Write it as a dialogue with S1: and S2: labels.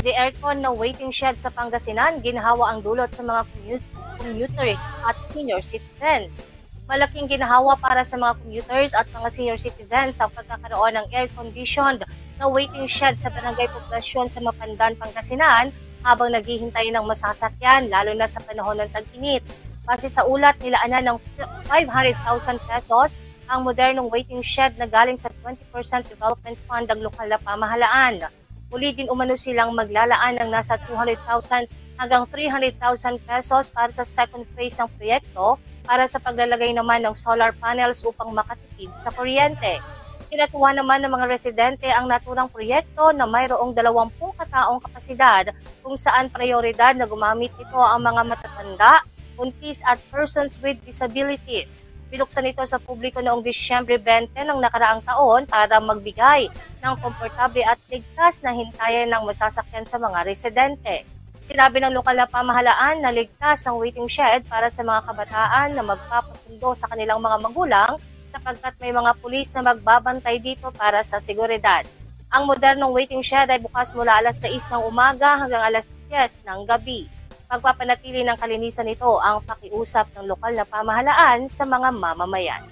S1: The aircon na waiting shed sa Pangasinan ginhawa ang dulot sa mga commuters at senior citizens. Malaking ginhawa para sa mga commuters at mga senior citizens ang pagkakaroon ng air-conditioned na waiting shed sa barangay poblasyon sa Mapandan, Pangasinan habang naghihintay ng masasakyan lalo na sa panahon ng tag-init. Base sa ulat, nilaanan ng 500,000 pesos ang modernong waiting shed na galing sa 20% development fund ng lokal na pamahalaan. Muli din umano silang maglalaan ng nasa 200,000 hanggang 300,000 pesos para sa second phase ng proyekto para sa paglalagay naman ng solar panels upang makatipid sa kuryente. Kinatuwa naman ng mga residente ang naturang proyekto na mayroong 20 kataong kapasidad kung saan prioridad na gumamit ito ang mga matatanda, buntis at persons with disabilities. Binuksan ito sa publiko noong Disyembre 20 ng nakaraang taon para magbigay ng komportable at ligtas na hintayan ng masasakyan sa mga residente. Sinabi ng lokal na pamahalaan na ligtas ang waiting shed para sa mga kabataan na magpapasundo sa kanilang mga magulang sapagkat may mga pulis na magbabantay dito para sa seguridad. Ang modernong waiting shed ay bukas mula alas 6 ng umaga hanggang alas 10 ng gabi. Pagpapanatili ng kalinisan nito ang pakiusap ng lokal na pamahalaan sa mga mamamayan.